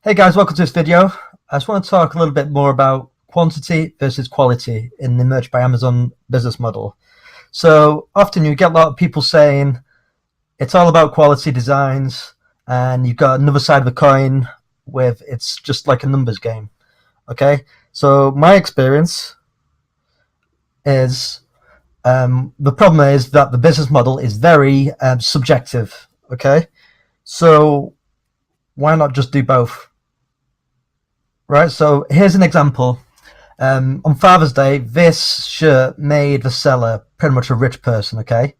Hey guys, welcome to this video. I just want to talk a little bit more about quantity versus quality in the Merch by Amazon business model. So often you get a lot of people saying it's all about quality designs, and you've got another side of the coin with it's just like a numbers game. Okay, so my experience is the problem is that the business model is very subjective. Okay, so why not just do both? Right, so here's an example. On Father's Day, this shirt made the seller pretty much a rich person, okay?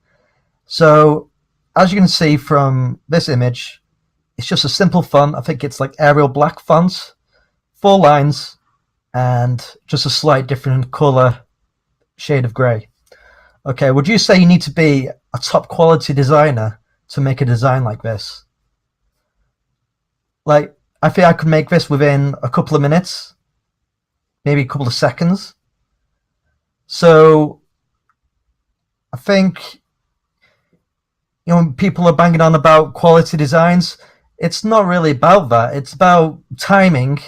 So, as you can see from this image, it's just a simple font. I think it's like Arial black fonts, 4 lines, and just a slight different color shade of gray. Okay, would you say you need to be a top quality designer to make a design like this? Like, I think I could make this within a couple of minutes, maybe a couple of seconds. So I think, people are banging on about quality designs. It's not really about that. It's about timing.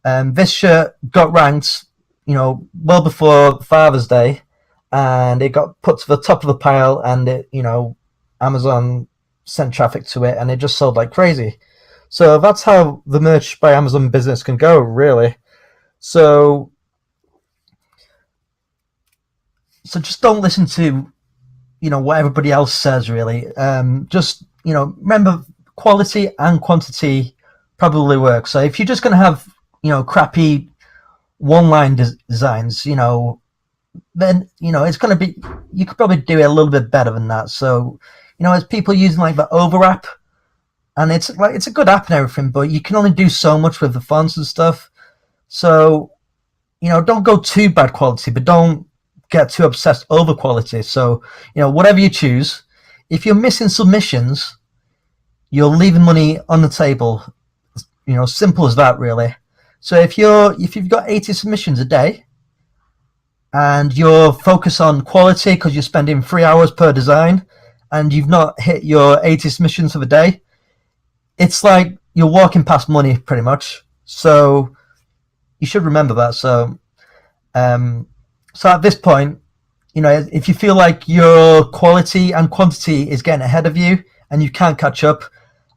This shirt got ranked, well before Father's Day, and it got put to the top of the pile, and Amazon sent traffic to it, and it just sold like crazy. So that's how the Merch by Amazon business can go, really. So just don't listen to, what everybody else says, really. Just, remember, quality and quantity probably work. So if you're just going to have, crappy one-line designs, then, it's going to be, you could probably do it a little bit better than that. So, as people using like the Over app, and it's a good app and everything, but you can only do so much with the fonts and stuff. So, don't go too bad quality, but don't get too obsessed over quality. So, whatever you choose, if you're missing submissions, you're leaving money on the table. Simple as that, really. So if you've got 80 submissions a day, and you're focused on quality because you're spending 3 hours per design, and you've not hit your 80 submissions of a day, it's like you're walking past money, pretty much. So you should remember that. So, so at this point, if you feel like your quality and quantity is getting ahead of you and you can't catch up,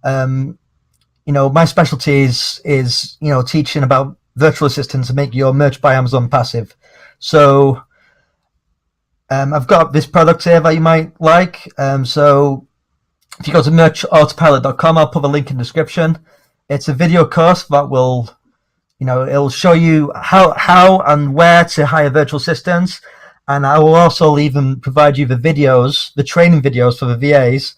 my specialty is teaching about virtual assistants to make your Merch by Amazon passive. So I've got this product here that you might like. So if you go to merchautopilot.com, I'll put a link in the description. It's a video course that will, it'll show you how and where to hire virtual assistants. And I will also even provide you the videos, the training videos for the VAs.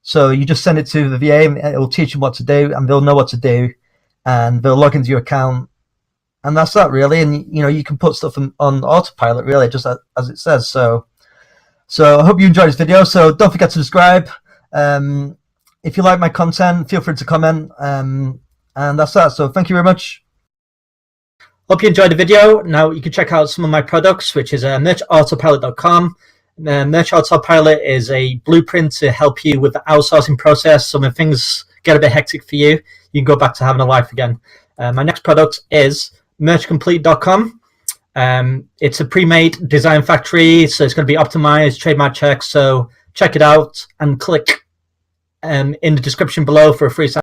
So you just send it to the VA and it will teach them what to do, and they'll know what to do, and they'll log into your account. And that's that, really. And, you can put stuff on autopilot, really, just as it says. So I hope you enjoyed this video. So don't forget to subscribe. If you like my content, feel free to comment, and that's that. So thank you very much. Hope you enjoyed the video. Now you can check out some of my products, which is merchautopilot.com. Merch Autopilot is a blueprint to help you with the outsourcing process. So when things get a bit hectic for you, you can go back to having a life again. My next product is merchcomplete.com. It's a pre-made design factory, so it's going to be optimized, trademark checked. So check it out and click in the description below for a free sample.